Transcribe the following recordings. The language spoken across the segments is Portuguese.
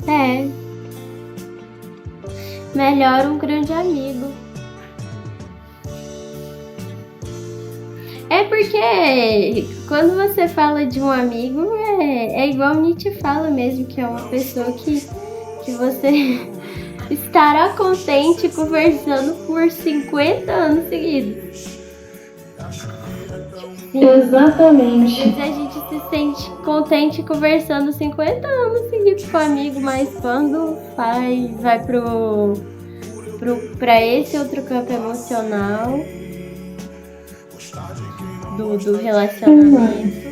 É, melhor um grande amigo. É porque quando você fala de um amigo, é igual Nietzsche fala mesmo, que é uma pessoa que você estará contente conversando por 50 anos seguidos. Sim. Exatamente. Às vezes a gente se sente contente conversando 50 anos seguidos com o amigo, mas quando vai pra esse outro campo emocional do relacionamento.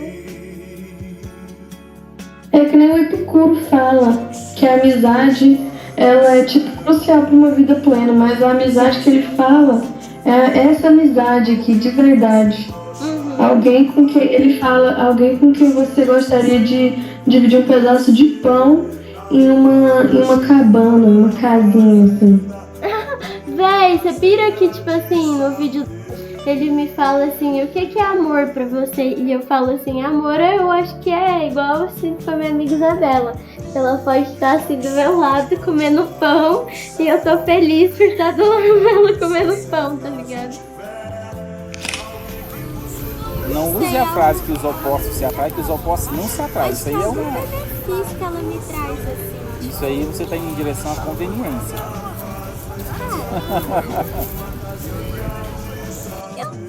É que nem o Epicuro fala, que a amizade, ela é tipo crucial para uma vida plena, mas a amizade que ele fala é essa amizade aqui, de verdade. Alguém com quem ele fala, alguém com quem você gostaria de dividir um pedaço de pão em uma cabana, uma casinha, assim. Véi, você pira que, tipo assim, no vídeo ele me fala assim, o que é amor pra você? E eu falo assim, amor eu acho que é igual assim com a minha amiga Isabela. Ela pode estar assim do meu lado comendo pão e eu tô feliz por estar do lado dela comendo pão, tá ligado? Não use a frase que os opostos se atraem, que os opostos não se atraem. Isso aí é uma... benefício que ela me traz assim. Isso aí você está em direção à conveniência.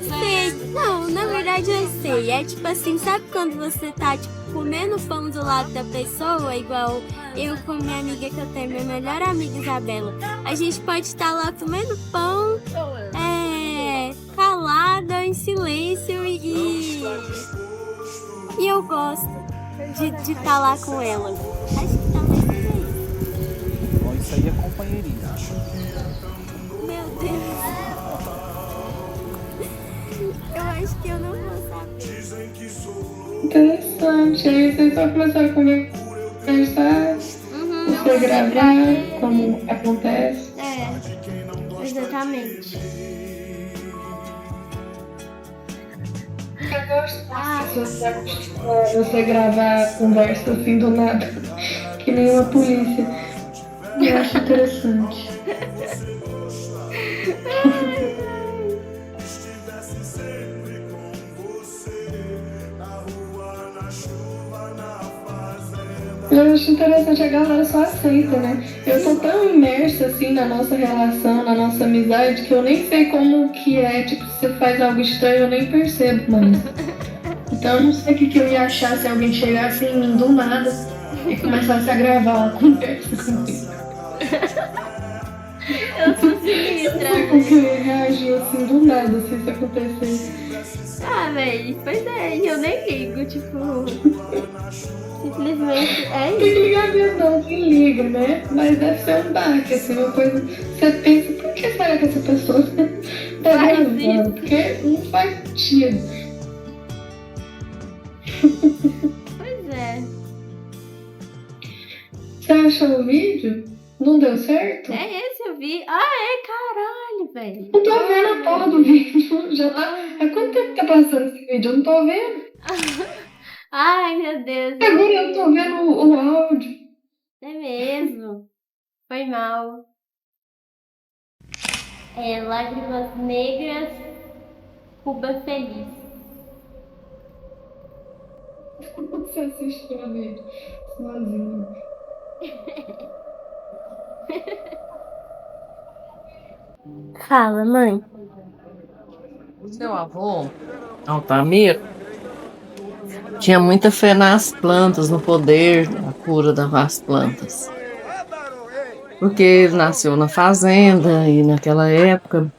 Sei. Não, na verdade eu sei. É tipo assim, sabe quando você tá tipo, comendo pão do lado da pessoa, igual eu com minha amiga que eu tenho, minha melhor amiga Isabela. A gente pode estar lá comendo pão, calada, em silêncio e eu gosto de estar lá com ela. Acho que talvez seja isso. Bom, isso aí é companheirismo. Meu Deus. Eu acho que eu não vou saber. Interessante. Aí vocês só começaram a conversar, você gravar, como acontece. É, exatamente. Eu gosto você gravar a conversa assim do nada, que nem uma polícia. Eu acho interessante. Eu acho interessante, a galera só aceita, né? Eu tô tão imersa assim na nossa relação, na nossa amizade, que eu nem sei como que é, tipo, se você faz algo estranho, eu nem percebo mais. Então eu não sei o que eu ia achar se alguém chegasse em mim do nada e começasse a gravar uma conversa comigo. Eu sou sinistra. Eu não sei como que eu ia reagir assim do nada se isso acontecesse. Ah, véi, pois é, eu nem ligo, tipo. Simplesmente é Tem que isso. ligar mesmo, não, quem liga, né? Mas deve ser um baque, assim, uma coisa. Você pensa, por que será que essa pessoa tá gravando? Porque não faz sentido. Pois é. Você achou o vídeo? Não deu certo? É esse eu vi. Ah, caralho, velho. Não tô vendo a porra do vídeo. Já tá. Há quanto tempo tá passando esse vídeo? Eu não tô vendo. Ai, meu Deus. Agora eu tô vendo o áudio. É mesmo. Foi mal. Lágrimas Negras, Cuba Feliz. Você assistiu o vídeo sozinho. Fala, mãe. Seu avô, Altamiro, tinha muita fé nas plantas, no poder, na cura das plantas. Porque ele nasceu na fazenda e naquela época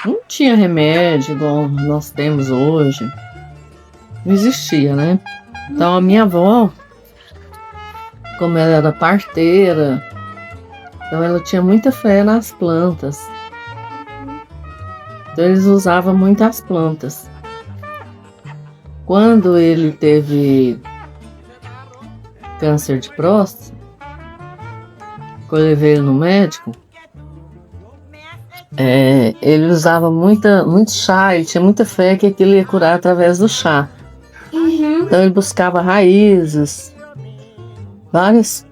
não tinha remédio igual nós temos hoje. Não existia, né? Então a minha avó, como ela era parteira, então ela tinha muita fé nas plantas. Então eles usavam muito as plantas. Quando ele teve câncer de próstata, quando eu levei ele no médico, ele usava muito chá, ele tinha muita fé que aquilo ia curar através do chá. Então ele buscava raízes, várias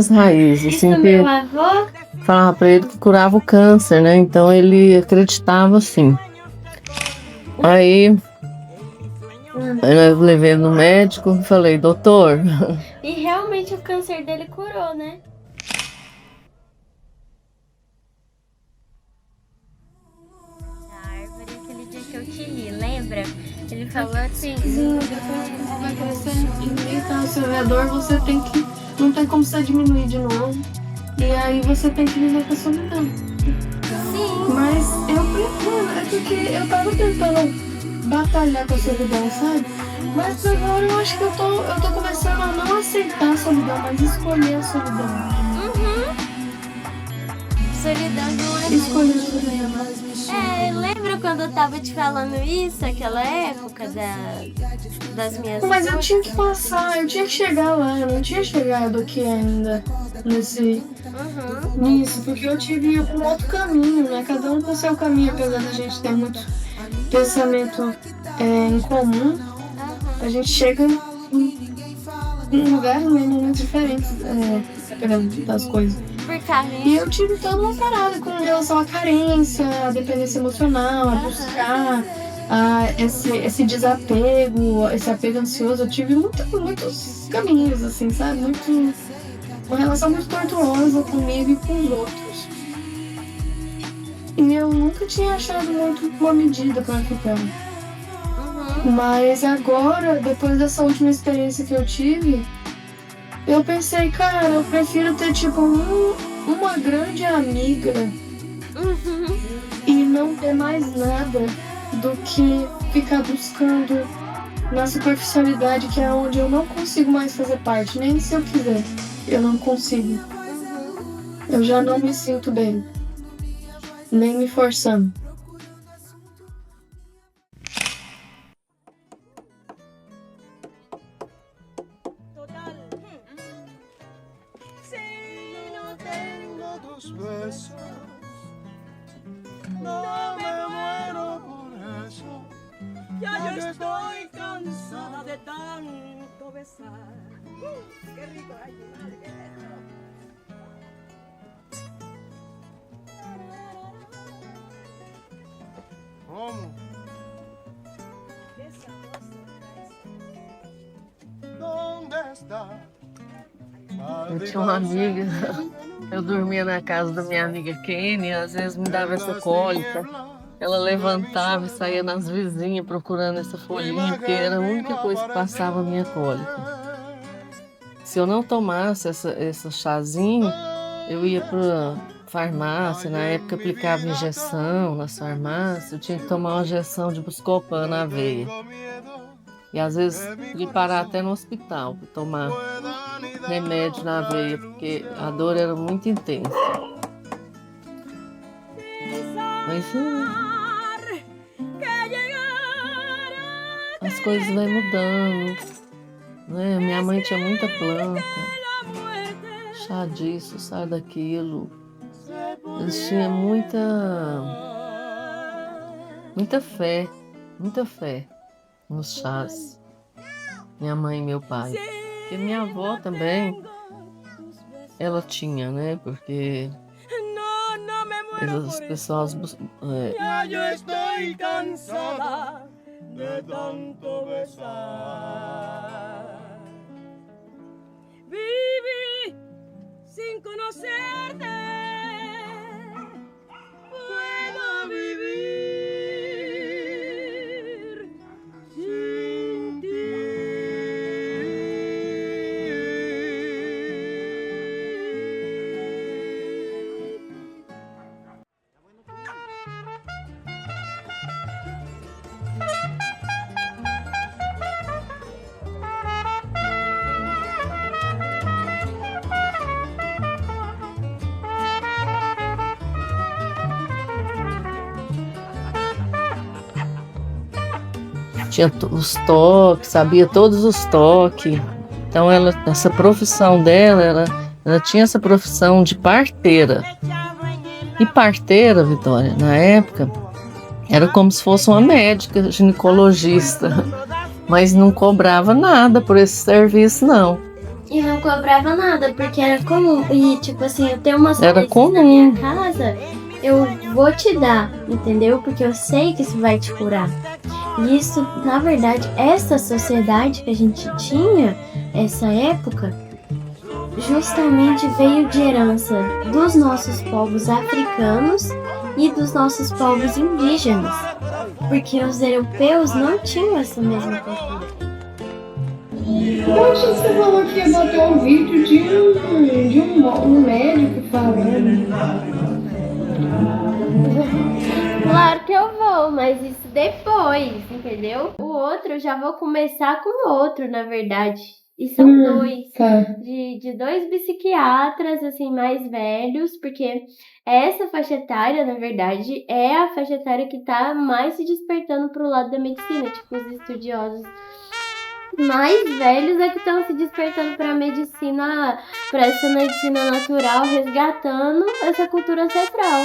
raízes, Isso assim, que meu avô? falava pra ele que curava o câncer, né? Então ele acreditava assim. Aí eu levei ele no médico e falei, doutor. E realmente o câncer dele curou, né? A árvore, aquele dia que eu te li, lembra? Ele falou assim. Sim, depois que você vai crescer e está ao seu redor, você tem que. Não tem como você diminuir de novo. E aí você tem que viver com a solidão. Sim. Mas é porque eu tava tentando batalhar com a solidão, sabe? Mas agora eu acho que eu tô começando a não aceitar a solidão, mas escolher a solidão. Solidão não é. Escolher a solidão. Lembra quando eu tava te falando isso, aquela época das minhas. Mas eu tinha que passar, eu tinha que chegar lá, eu não tinha chegado aqui ainda nisso, porque eu tive um outro caminho, né? Cada um com o seu caminho, apesar da gente ter muito pensamento em comum, a gente chega em lugares muito diferentes das coisas. E eu tive toda uma parada com relação à carência, à dependência emocional, a buscar esse desapego, esse apego ansioso. Eu tive muitos caminhos, assim, sabe? Uma relação muito tortuosa comigo e com os outros. E eu nunca tinha achado muito uma medida pra ficar. Mas agora, depois dessa última experiência que eu tive, eu pensei, cara, eu prefiro ter tipo uma grande amiga e não ter mais nada do que ficar buscando na superficialidade, que é onde eu não consigo mais fazer parte, nem se eu quiser, eu não consigo. Eu já não me sinto bem, nem me forçando. No me muero por eso. Ya yo estoy cansada de tanto besar. Qué rico, ay, madre, qué rico. ¿Cómo? ¿Dónde está? Eu tinha uma amiga, eu dormia na casa da minha amiga Kenny, e às vezes me dava essa cólica. Ela levantava e saía nas vizinhas procurando essa folhinha, porque era a única coisa que passava a minha cólica. Se eu não tomasse esse chazinho, eu ia para farmácia, na época aplicava injeção nas farmácias, eu tinha que tomar uma injeção de Buscopan na veia. E às vezes ia parar até no hospital para tomar remédio na veia, porque a dor era muito intensa. Mas as coisas vão mudando, né? Minha mãe tinha muita planta, chá disso, chá daquilo. Eles tinham muita fé nos chás. Minha mãe e meu pai. Porque minha avó também, ela tinha, né? Porque os pessoas Ya yo estoy cansada de tanto besar. Viví sin conocerte. Puedo vivir sin ti. tinha os toques, sabia todos os toques. Então essa profissão dela, ela tinha essa profissão de parteira. E parteira, Vitória, na época, era como se fosse uma médica, ginecologista, mas não cobrava nada por esse serviço, não. E não cobrava nada, porque era comum. E tipo assim, eu tenho umas Era coisas na comum. minha casa, eu vou te dar, entendeu? Porque eu sei que isso vai te curar. E isso, na verdade, essa sociedade que a gente tinha, essa época, justamente veio de herança dos nossos povos africanos e dos nossos povos indígenas. Porque os europeus não tinham essa mesma cultura. Hoje você falou que ia botar um vídeo de um médico falando. Claro que eu vou, mas isso depois, entendeu? O outro, eu já vou começar com o outro, na verdade. E são dois. Tá. De dois psiquiatras, assim, mais velhos, porque essa faixa etária, na verdade, é a faixa etária que tá mais se despertando pro lado da medicina. Tipo, os estudiosos mais velhos é que estão se despertando pra medicina, pra essa medicina natural, resgatando essa cultura ancestral.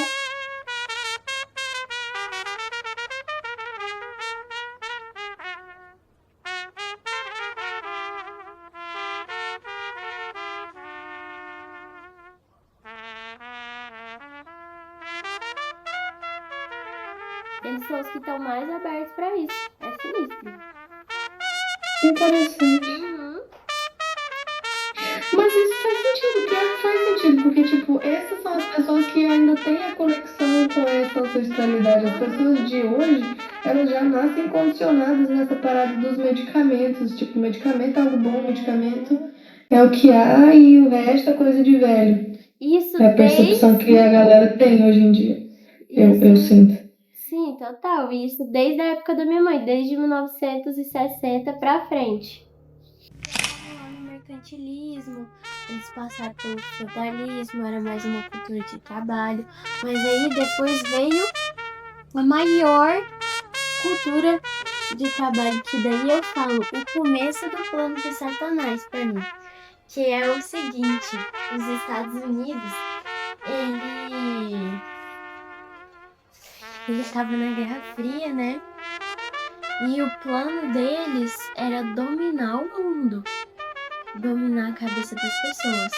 Eles são os que estão mais abertos pra isso. É sinistro. Interessante. Uhum. Mas isso faz sentido, pior que faz sentido, porque, tipo, essas são as pessoas que ainda têm a conexão com essa ancestralidade. As pessoas de hoje, elas já nascem condicionadas nessa parada dos medicamentos. Tipo, medicamento é algo bom, medicamento é o que há e o resto é coisa de velho. Isso É a percepção que a galera tem hoje em dia. Eu sinto. Sim, total. E isso desde a época da minha mãe, desde 1960 pra frente. Lá no mercantilismo, eles passaram pelo feudalismo, era mais uma cultura de trabalho. Mas aí depois veio a maior cultura de trabalho, que daí eu falo o começo do plano de Satanás pra mim. Que é o seguinte, os Estados Unidos, ele estava na Guerra Fria, né? E o plano deles era dominar o mundo, dominar a cabeça das pessoas.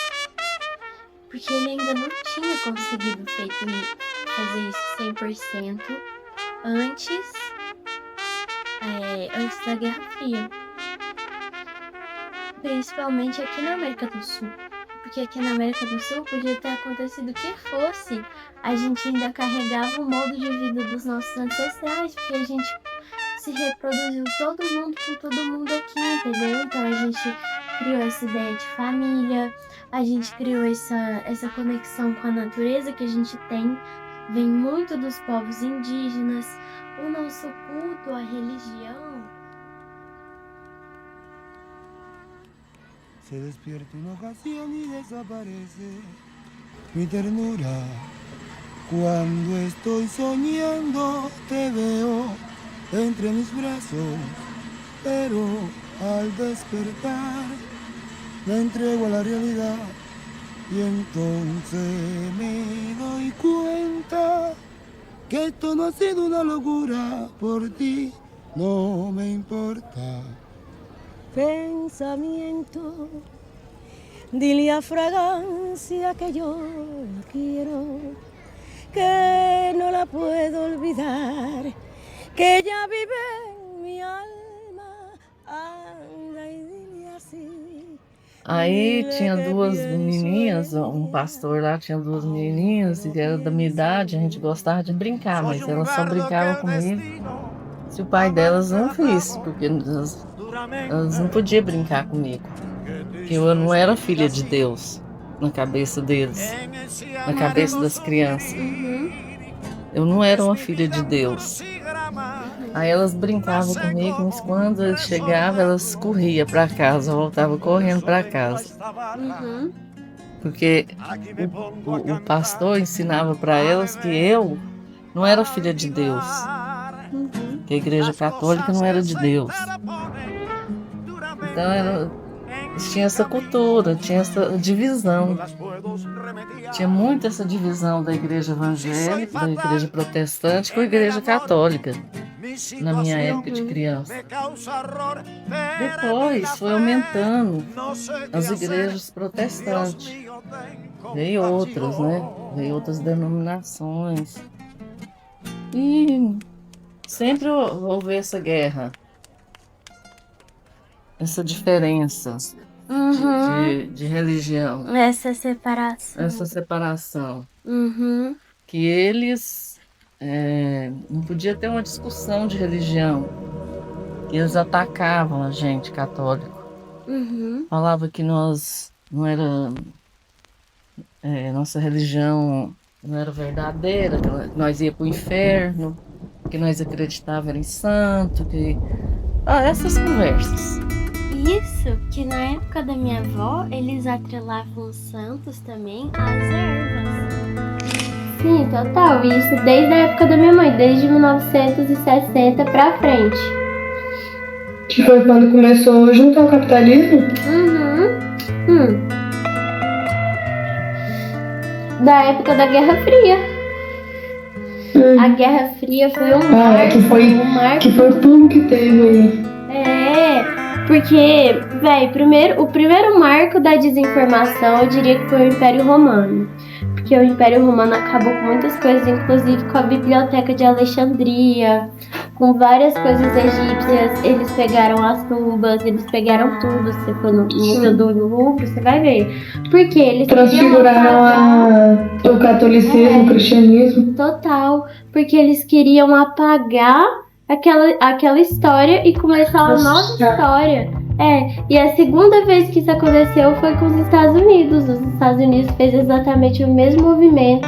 Porque ele ainda não tinha conseguido fazer isso 100% antes da Guerra Fria. Principalmente aqui na América do Sul. Porque aqui na América do Sul podia ter acontecido o que fosse, a gente ainda carregava o modo de vida dos nossos ancestrais, porque a gente se reproduziu todo mundo com todo mundo aqui, entendeu? Então a gente criou essa ideia de família, a gente criou essa conexão com a natureza que a gente tem, vem muito dos povos indígenas, o nosso culto, a religião. Se despierta una ocasión y desaparece mi ternura. Cuando estoy soñando te veo entre mis brazos, pero al despertar me entrego a la realidad y entonces me doy cuenta que esto no ha sido una locura, por ti no me importa. Pensamiento, dile a fragancia que yo la quiero, que no la puedo olvidar, que ella vive en mi alma, anda y dile así. Aí tinha duas menininhas, um pastor lá tinha duas menininhas, e era da minha idade, a gente gostava de brincar, mas elas só brincavam comigo se o pai delas não visse, porque elas não podiam brincar comigo, porque eu não era filha de Deus na cabeça deles, na cabeça das crianças. Eu não era uma filha de Deus. Aí elas brincavam comigo, mas quando eu chegava, elas corriam para casa, voltavam correndo para casa. Porque o pastor ensinava para elas que eu não era filha de Deus, que a Igreja Católica não era de Deus. Então tinha essa cultura, tinha essa divisão. Tinha muito essa divisão da Igreja Evangélica, da Igreja Protestante com a Igreja Católica. na minha época de criança. Depois foi aumentando as igrejas protestantes. Veio outras, né? Veio outras denominações. E sempre houve essa guerra, essa diferença de religião, Essa separação. essa separação. Uhum. Que eles não podia ter uma discussão de religião. Eles atacavam a gente católico. Uhum. Falava que nós não era nossa religião não era verdadeira, que nós ia para o inferno, que nós acreditávamos em santo, essas conversas. Isso, que na época da minha avó, eles atrelavam os santos também às ervas. Sim, total. Isso desde a época da minha mãe, desde 1960 pra frente. Que foi quando começou junto ao capitalismo? Da época da Guerra Fria. A Guerra Fria foi um marco. Que foi tudo que teve aí. Porque, o primeiro marco da desinformação, eu diria que foi o Império Romano. Porque o Império Romano acabou com muitas coisas, inclusive com a Biblioteca de Alexandria, com várias coisas egípcias. Eles pegaram as tumbas, eles pegaram tudo. Se você for no Museu do Louvre, você vai ver. Porque eles transfiguraram o catolicismo, o cristianismo. Total, porque eles queriam apagar aquela história e começar uma nova história. E a segunda vez que isso aconteceu foi com os Estados Unidos. Os Estados Unidos fez exatamente o mesmo movimento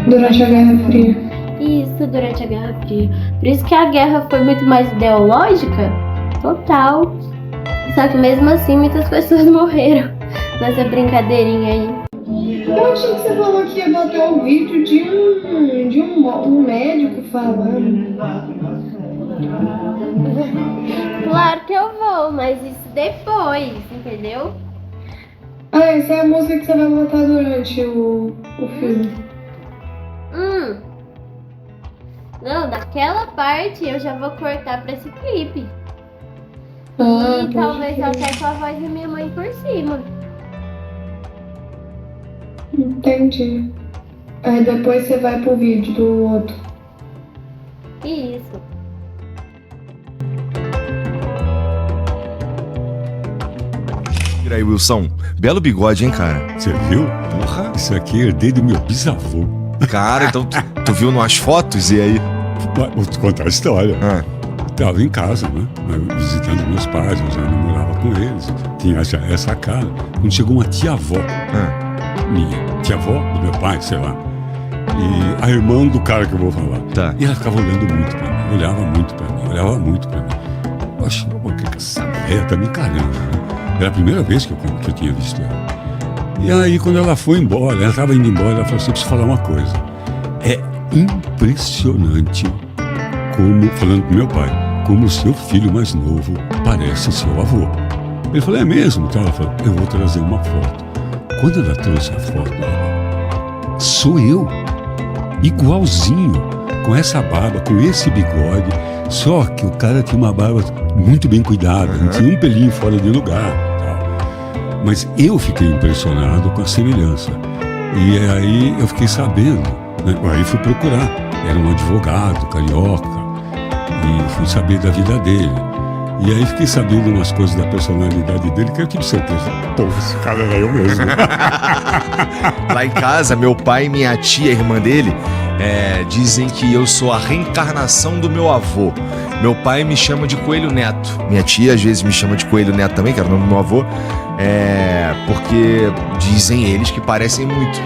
durante a Guerra Fria. Isso, durante a Guerra Fria. Por isso que a guerra foi muito mais ideológica, total. Só que mesmo assim muitas pessoas morreram nessa brincadeirinha aí. Eu achei que você falou que ia botar um vídeo de um médico falando. Claro que eu vou, mas isso depois, entendeu? Essa é a música que você vai botar durante o filme. Não, daquela parte eu já vou cortar pra esse clipe. E talvez até com a voz da minha mãe por cima. Entendi. Aí depois você vai pro vídeo do outro. Isso. Aí, Wilson, belo bigode, hein, cara? Você viu? Porra! Isso aqui eu herdei do meu bisavô. Cara, então tu viu nas fotos e aí? Vou te contar a história. Estava em casa, né? Visitando meus pais, eu já não morava com eles. Tinha essa cara. Quando chegou uma tia-avó, minha tia-avó do meu pai, sei lá. E a irmã do cara que eu vou falar. Tá. E ela ficava olhando muito pra mim, olhava muito pra mim. Eu achei, por que essa velha tá me encarando, né? Era a primeira vez que eu tinha visto ela. E aí, quando ela foi embora, ela estava indo embora, ela falou assim, eu preciso falar uma coisa. É impressionante como, falando pro meu pai, como o seu filho mais novo parece seu avô. Ele falou, é mesmo? Então ela falou, eu vou trazer uma foto. Quando ela trouxe a foto, sou eu, igualzinho, com essa barba, com esse bigode, só que o cara tinha uma barba muito bem cuidada, não tinha um pelinho fora de lugar. Tal. Mas eu fiquei impressionado com a semelhança. E aí eu fiquei sabendo, né? Aí fui procurar. Era um advogado carioca, e fui saber da vida dele. E aí fiquei sabendo umas coisas da personalidade dele que eu tive certeza. Pô, esse cara era eu mesmo. Lá em casa, meu pai e minha tia, irmã dele, dizem que eu sou a reencarnação do meu avô. Meu pai me chama de Coelho Neto. Minha tia às vezes me chama de Coelho Neto também, que era o nome do meu avô. Porque dizem eles que parecem muito.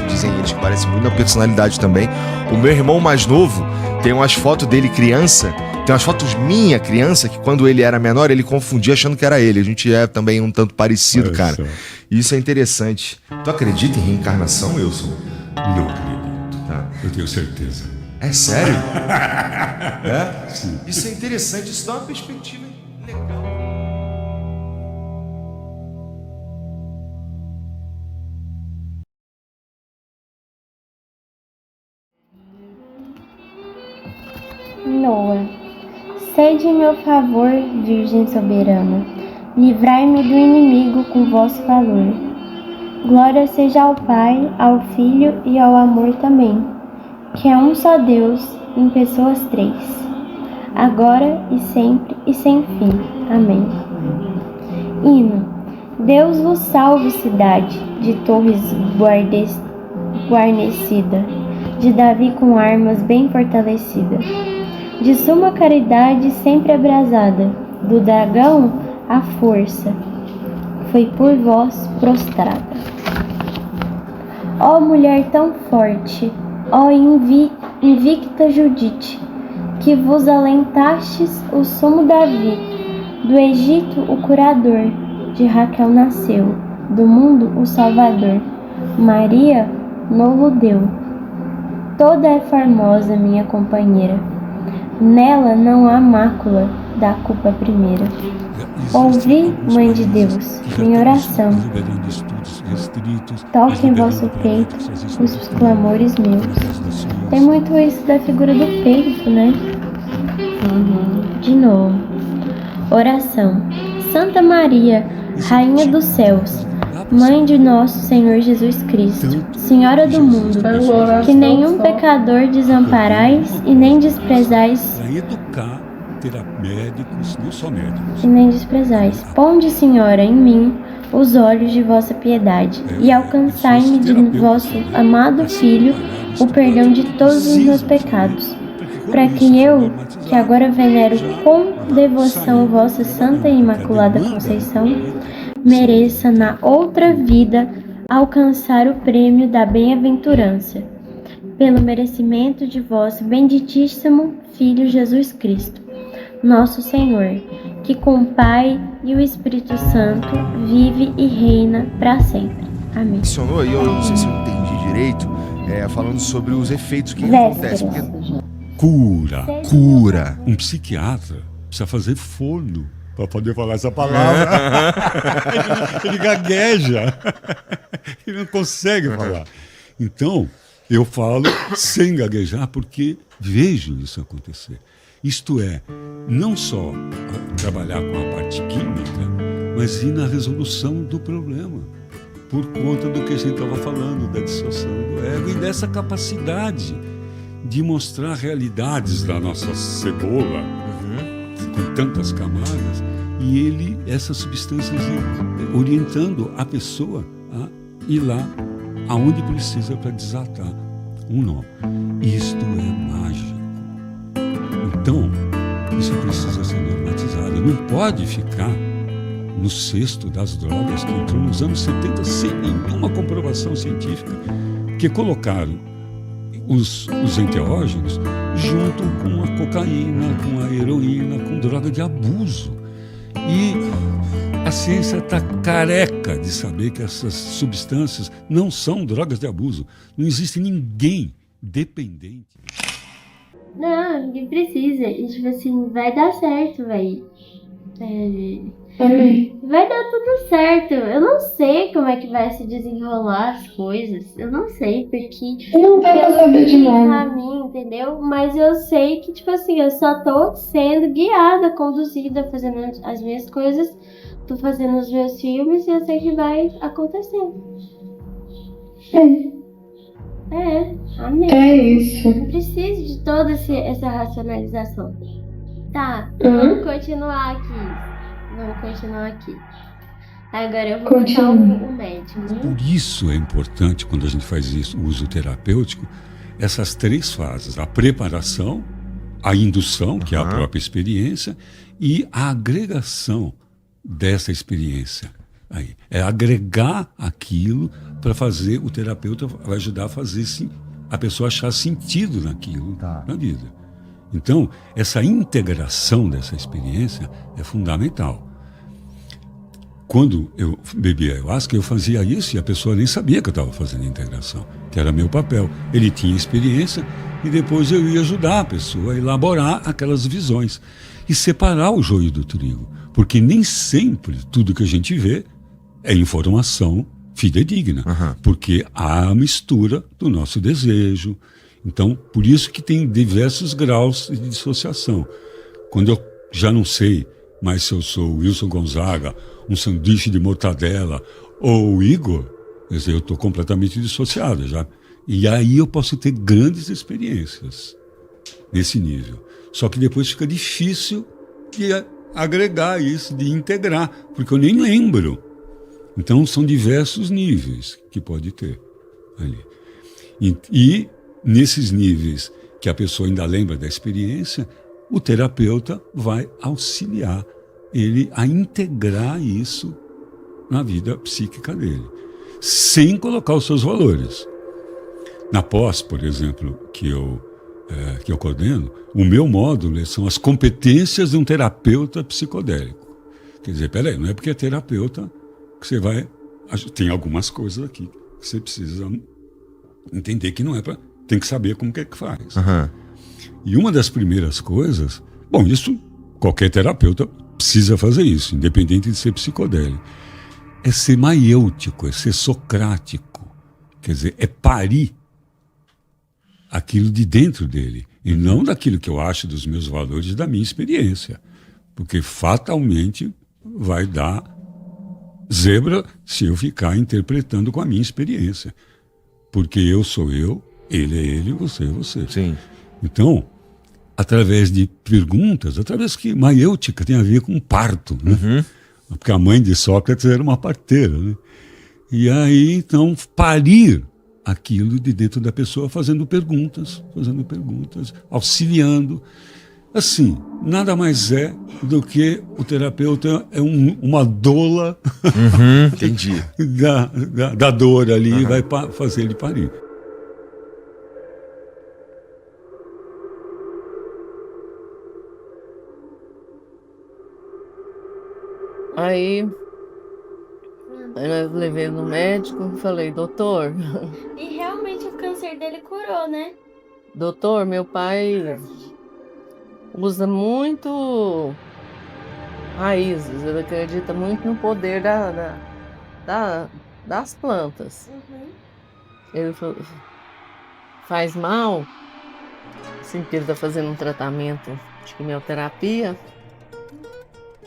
Dizem eles que parecem muito na personalidade também. O meu irmão mais novo tem umas fotos dele criança. Tem umas fotos minha criança que quando ele era menor ele confundia achando que era ele. A gente é também um tanto parecido, cara. Isso é interessante. Tu acredita em reencarnação, Wilson? Não acredito. Tá. Eu tenho certeza. É sério? Sim. Isso é interessante. Isso dá uma perspectiva legal. Noa. Sede em meu favor, Virgem soberana, livrai-me do inimigo com vosso valor. Glória seja ao Pai, ao Filho e ao amor também, que é um só Deus, em pessoas três, agora e sempre e sem fim. Amém. Hino. Deus vos salve, cidade de torres guarnecida, de Davi com armas bem fortalecida, de suma caridade sempre abrasada, do dragão a força foi por vós prostrada. Ó mulher tão forte, ó invicta Judite, que vos alentastes o sumo Davi, do Egito o curador, de Raquel nasceu, do mundo o Salvador, Maria novo deu. Toda é formosa, minha companheira, nela não há mácula da culpa primeira. Ouvi, Mãe de Deus, minha oração, toque em vosso peito os clamores meus. Tem muito isso da figura do peito, né? De novo. Oração. Santa Maria, Rainha dos céus, Mãe de nosso Senhor Jesus Cristo, Senhora do mundo, que nenhum pecador desamparais e nem desprezais, Para educar, terá médicos, não só médicos. e nem desprezais. Ponde, Senhora, em mim os olhos de vossa piedade e alcançai-me de vosso amado Filho o perdão de todos os meus pecados, para que eu, que agora venero com devoção vossa Santa e Imaculada Conceição, mereça na outra vida alcançar o prêmio da bem-aventurança, pelo merecimento de vosso benditíssimo Filho Jesus Cristo, nosso Senhor, que com o Pai e o Espírito Santo vive e reina para sempre. Amém. Mencionou, e eu não sei se eu entendi direito, falando sobre os efeitos que acontecem. Porque cura. Um psiquiatra precisa fazer forno para poder falar essa palavra. Ele gagueja. Ele não consegue falar. Então, eu falo sem gaguejar porque vejo isso acontecer. Isto é, não só trabalhar com a parte química, mas ir na resolução do problema. Por conta do que a gente estava falando, da dissociação do ego e dessa capacidade de mostrar realidades da nossa cebola, com tantas camadas, e essas substâncias orientando a pessoa a ir lá aonde precisa para desatar um nó. Isto é mágico. Então, isso precisa ser normatizado. Não pode ficar no cesto das drogas que entrou nos anos 70 sem nenhuma comprovação científica, que colocaram os enteógenos junto com a cocaína, com a heroína, com droga de abuso. E a ciência está careca de saber que essas substâncias não são drogas de abuso. Não existe ninguém dependente. Não, ninguém precisa. E tipo assim, vai dar certo, velho. Vai dar tudo certo. Eu não sei como é que vai se desenrolar as coisas. Eu não sei, porque Não dá pra saber de pra nada. mim, entendeu? Mas eu sei que, tipo assim, eu só tô sendo guiada, conduzida, fazendo as minhas coisas, tô fazendo os meus filmes e eu sei que vai acontecer. Amém. É isso. Não preciso de toda essa racionalização. Tá, vamos continuar aqui. Agora eu vou botar o médico. Por isso é importante, quando a gente faz isso, o uso terapêutico, essas três fases: a preparação, a indução, que é a própria experiência, e a agregação dessa experiência. Aí, é agregar aquilo para fazer, o terapeuta vai ajudar a fazer a pessoa achar sentido naquilo na vida. Então, essa integração dessa experiência é fundamental. Quando eu bebia ayahuasca, eu fazia isso e a pessoa nem sabia que eu estava fazendo a integração, que era meu papel. Ele tinha experiência e depois eu ia ajudar a pessoa a elaborar aquelas visões e separar o joio do trigo. Porque nem sempre tudo que a gente vê é informação fidedigna, porque há a mistura do nosso desejo Então, por isso que tem diversos graus de dissociação. Quando eu já não sei mais se eu sou o Wilson Gonzaga, um sanduíche de mortadela ou o Igor, quer dizer, eu estou completamente dissociado já. E aí eu posso ter grandes experiências nesse nível. Só que depois fica difícil de agregar isso, de integrar, porque eu nem lembro. Então são diversos níveis que pode ter ali. E nesses níveis que a pessoa ainda lembra da experiência, o terapeuta vai auxiliar ele a integrar isso na vida psíquica dele, sem colocar os seus valores. Na pós, por exemplo, que eu coordeno, o meu módulo são as competências de um terapeuta psicodélico. Quer dizer, peraí, não é porque é terapeuta que você vai... Tem algumas coisas aqui que você precisa entender que não é para... Tem que saber como que é que faz. Uhum. E uma das primeiras coisas... Bom, isso qualquer terapeuta precisa fazer isso, independente de ser psicodélico. É ser maiêutico, é ser socrático. Quer dizer, é parir aquilo de dentro dele, e não daquilo que eu acho dos meus valores e da minha experiência. Porque fatalmente vai dar zebra se eu ficar interpretando com a minha experiência. Porque eu sou eu, ele é ele, você é você. Sim. Então, através de perguntas, através que maiêutica tem a ver com parto, né? Uhum. Porque a mãe de Sócrates era uma parteira, né? E aí, então, parir aquilo de dentro da pessoa, fazendo perguntas, auxiliando. Assim, nada mais é do que o terapeuta é uma doula Entendi. da dor ali, e vai fazer ele parir. Aí eu levei no médico e falei, doutor... E realmente o câncer dele curou, né? Doutor, meu pai usa muito raízes, ele acredita muito no poder das plantas. Ele falou, faz mal, assim que ele está fazendo um tratamento de quimioterapia.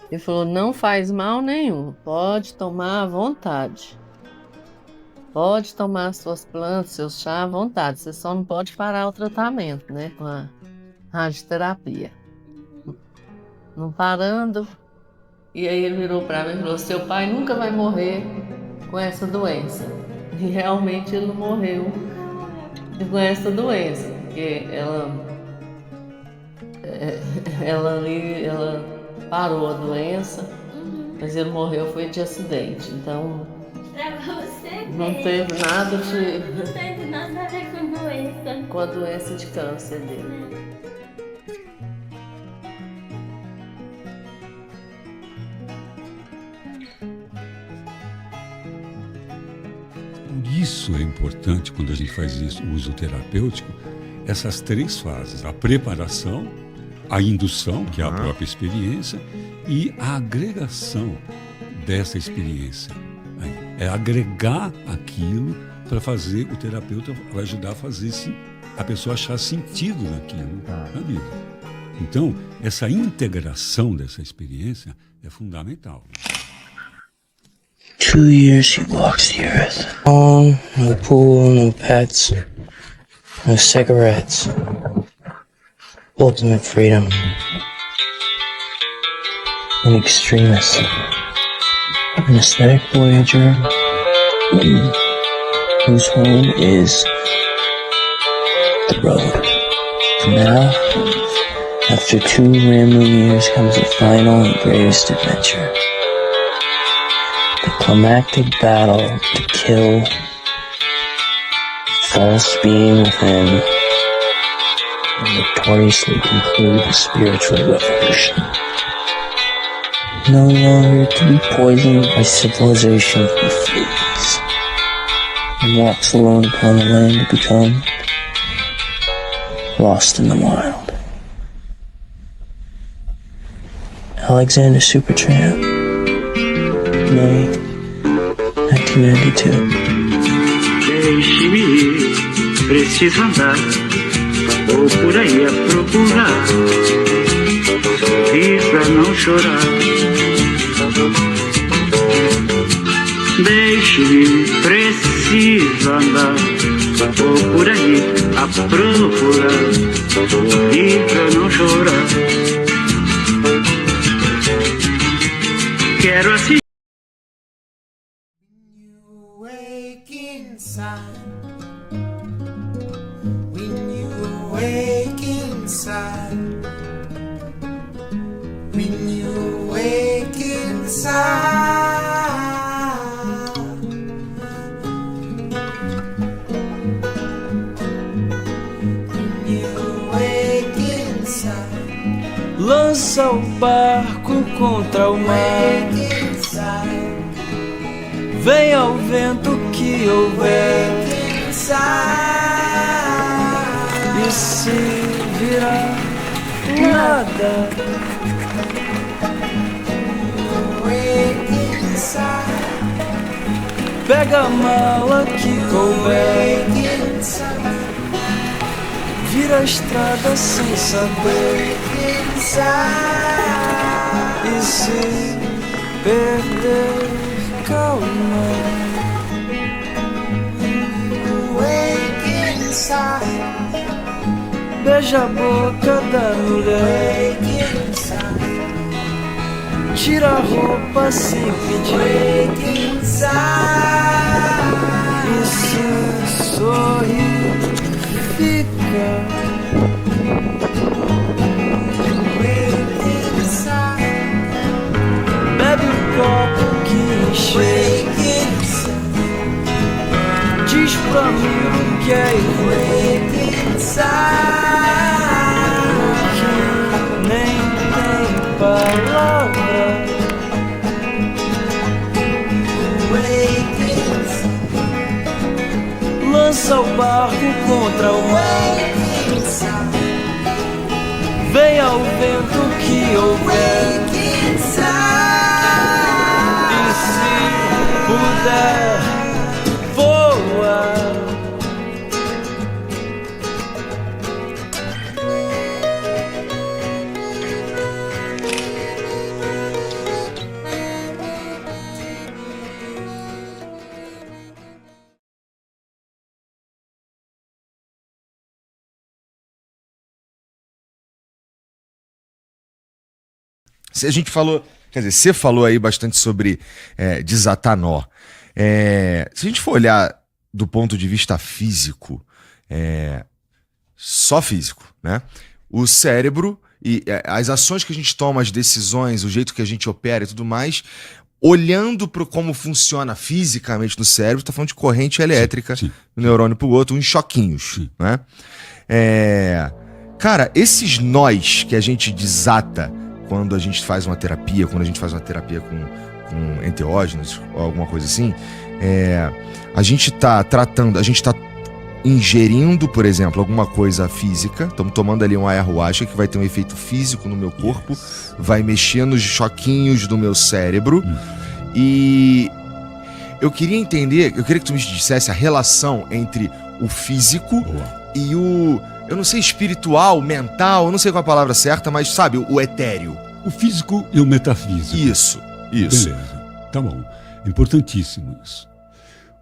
Ele falou, não faz mal nenhum, pode tomar à vontade. Pode tomar as suas plantas, seu chá à vontade, você só não pode parar o tratamento, né, com a radioterapia. Não parando, e aí ele virou para mim e falou, seu pai nunca vai morrer com essa doença. E realmente ele não morreu com essa doença, porque ela parou a doença, mas ele morreu foi de acidente, então não teve nada a ver com a doença de câncer dele. Por isso é importante, quando a gente faz isso, o uso terapêutico, essas três fases: a preparação, a indução, que é a própria experiência, e a agregação dessa experiência. É agregar aquilo para fazer, o terapeuta vai ajudar a fazer a pessoa achar sentido naquilo na vida. Então, essa integração dessa experiência é fundamental. 2 years he walks the earth. No pool, no pets, no cigarettes. Ultimate freedom. An extremist. An aesthetic voyager whose home is the road. And now, after 2 rambling years comes the final and greatest adventure. The climactic battle to kill false being within and victoriously conclude the spiritual revolution. No longer to be poisoned by civilization, he flees and walks alone upon the land to become lost in the wild. Alexander Supertramp, May 1992. preciso andar, vou por aí a procurar, sorrir pra não chorar. Deixe-me, preciso andar, vou por aí a procurar, sorrir pra não chorar. Quero assim. Wake inside. When you wake inside. When you wake inside. When you wake inside. Lança o barco contra o mar. Vem ao vento que houver. E se virar nada, pega a mala que couber. Vira a estrada sem saber. E se perder, calma. Beija a boca da mulher. Tira a roupa sem pedir. E se sorrir, fica. Bebe o copo que encher. Diz pra mim o que é que nem tem palavra. Lança o barco contra o mar. Vem ao vento que houver. E se puder, voa. A gente falou, quer dizer, você falou aí bastante sobre desatar nó. Se a gente for olhar do ponto de vista físico, só físico, né? O cérebro e as ações que a gente toma, as decisões, o jeito que a gente opera e tudo mais, olhando para como funciona fisicamente no cérebro, tá falando de corrente elétrica sim. do neurônio pro outro, uns choquinhos, né? Cara, esses nós que a gente desata quando a gente faz uma terapia, com enteógenos ou alguma coisa assim, a gente tá tratando, a gente tá ingerindo, por exemplo, alguma coisa física, estamos tomando ali um ayahuasca que vai ter um efeito físico no meu corpo, vai mexer nos choquinhos do meu cérebro, e eu queria entender, eu queria que tu me dissesse a relação entre o físico e o, eu não sei, espiritual, mental, eu não sei qual é a palavra certa, mas sabe, o etéreo. O físico e o metafísico. Isso. Beleza, tá bom. Importantíssimo isso.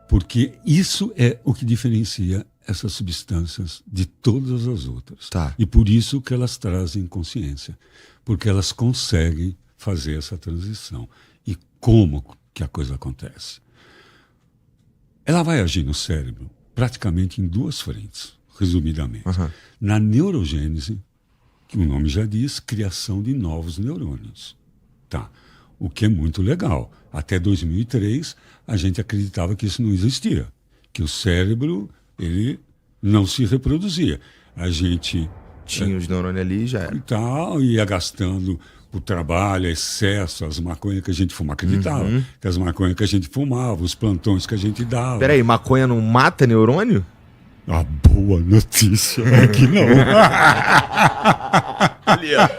Porque isso é o que diferencia essas substâncias de todas as outras. Tá. E por isso que elas trazem consciência. Porque elas conseguem fazer essa transição. E como que a coisa acontece? Ela vai agir no cérebro praticamente em duas frentes, resumidamente. Na neurogênese, que o nome já diz, criação de novos neurônios. Tá. O que é muito legal. Até 2003, a gente acreditava que isso não existia. Que o cérebro, ele não se reproduzia. A gente tinha os neurônios ali e já era. E tal, ia gastando o trabalho, excesso, as maconhas que a gente fumava. Acreditava que as maconhas que a gente fumava, os plantões que a gente dava. Peraí, maconha não mata neurônio? A boa notícia é que não. Ali, ó.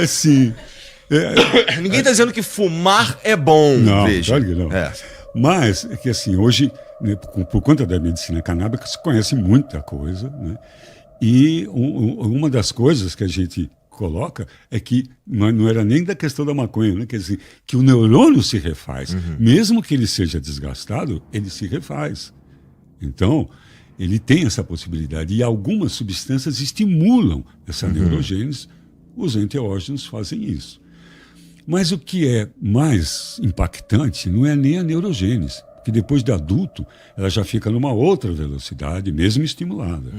Assim, ninguém tá dizendo que fumar é bom. Não, veja. claro que não. Mas é que assim, hoje, né, por conta da medicina canábica, se conhece muita coisa, né? E uma das coisas que a gente coloca é que não era nem da questão da maconha, né? Quer dizer, que o neurônio se refaz. Mesmo que ele seja desgastado, ele se refaz. Então, ele tem essa possibilidade. E algumas substâncias estimulam essa neurogênese. Os enteógenos fazem isso. Mas o que é mais impactante não é nem a neurogênese, porque depois de adulto, ela já fica numa outra velocidade, mesmo estimulada.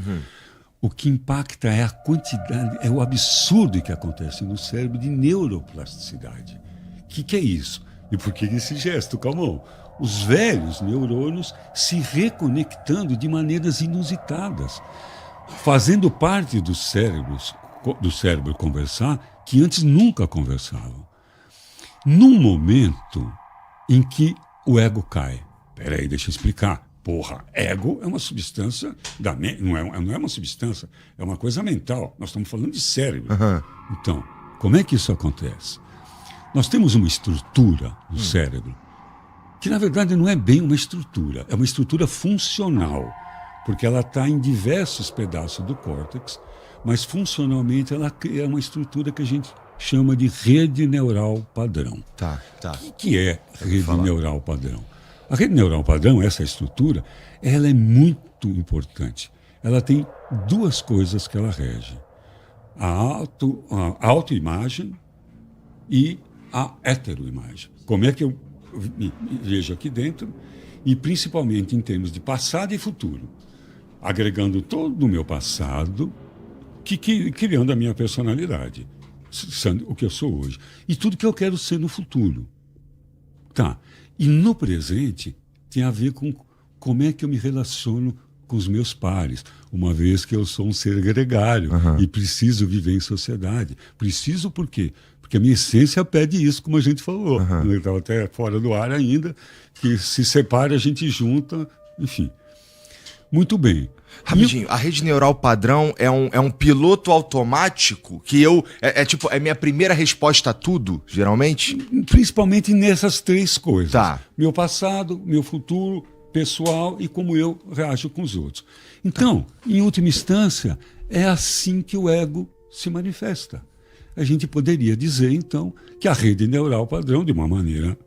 O que impacta é a quantidade, é o absurdo que acontece no cérebro de neuroplasticidade. O que é isso? E por que esse gesto, Calmon? Os velhos neurônios se reconectando de maneiras inusitadas, fazendo parte do cérebro conversar que antes nunca conversavam. Num momento em que o ego cai. Peraí, deixa eu explicar. Porra, ego é uma substância da mente, não é uma substância, é uma coisa mental. Nós estamos falando de cérebro. Então, como é que isso acontece? Nós temos uma estrutura no cérebro que, na verdade, não é bem uma estrutura, é uma estrutura funcional, porque ela está em diversos pedaços do córtex, mas funcionalmente ela é uma estrutura que a gente chama de rede neural padrão. Tá. O que é rede neural padrão? A rede neural padrão, essa estrutura, ela é muito importante. Ela tem duas coisas que ela rege: a autoimagem e a heteroimagem. Como é que eu me vejo aqui dentro? E principalmente em termos de passado e futuro, agregando todo o meu passado, criando a minha personalidade, sendo o que eu sou hoje, e tudo que eu quero ser no futuro. Tá. E no presente tem a ver com como é que eu me relaciono com os meus pares, uma vez que eu sou um ser gregário e preciso viver em sociedade. Preciso por quê? Porque a minha essência pede isso, como a gente falou. Eu estava até fora do ar ainda, que se separa, a gente junta, enfim. Muito bem. Rapidinho, a rede neural padrão é um piloto automático que é minha primeira resposta a tudo, geralmente? Principalmente nessas três coisas. Tá. Meu passado, meu futuro, pessoal e como eu reajo com os outros. Então, em última instância, é assim que o ego se manifesta. A gente poderia dizer, então, que a rede neural padrão, de uma maneira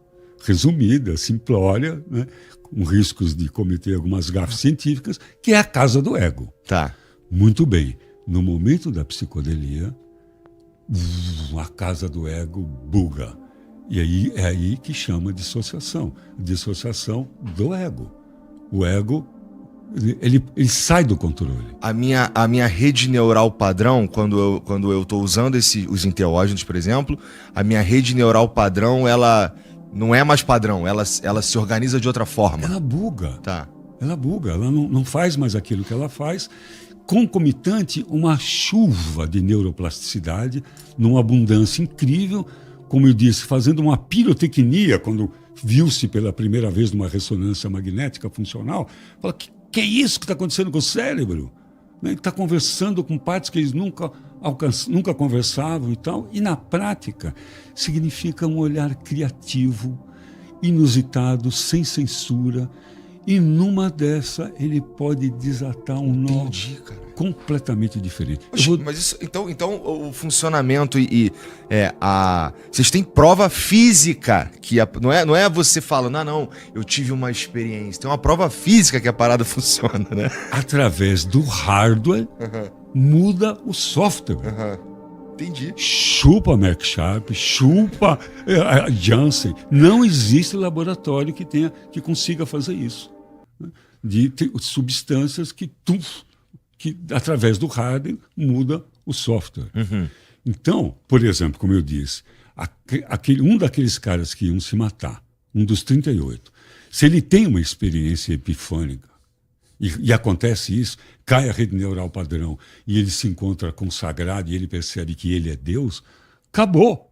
resumida, simplória, né, com riscos de cometer algumas gafes científicas, que é a casa do ego. Tá. Muito bem. No momento da psicodelia, a casa do ego buga. E aí é aí que chama dissociação. Dissociação do ego. O ego, ele sai do controle. A minha rede neural padrão, quando eu estou usando os enteógenos, por exemplo, a minha rede neural padrão, ela não é mais padrão, ela se organiza de outra forma. Ela buga. Tá. Ela buga, ela não faz mais aquilo que ela faz. Concomitante, uma chuva de neuroplasticidade, numa abundância incrível, como eu disse, fazendo uma pirotecnia, quando viu-se pela primeira vez numa ressonância magnética funcional. Fala, que é isso que está acontecendo com o cérebro? Ele está conversando com partes que eles nunca conversavam e tal. E na prática, significa um olhar criativo, inusitado, sem censura. E numa dessa, ele pode desatar um nó completamente diferente. Mas isso, então o funcionamento vocês têm prova física que não é você falando, não, eu tive uma experiência. Tem uma prova física que a parada funciona, né? Através do hardware, muda o software. Entendi. Chupa a Merck Sharp, chupa a Janssen. Não existe laboratório que consiga fazer isso. Né? De substâncias que através do hardware muda o software. Então, por exemplo, como eu disse, um daqueles caras que iam se matar, um dos 38, se ele tem uma experiência epifânica, e acontece isso, cai a rede neural padrão e ele se encontra consagrado e ele percebe que ele é Deus, acabou.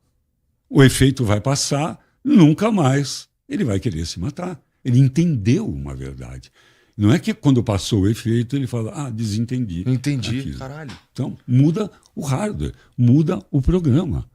O efeito vai passar, nunca mais ele vai querer se matar. Ele entendeu uma verdade. Não é que quando passou o efeito ele fala, desentendi. Entendi, aquilo. caralho. Então, muda o hardware, muda o programa.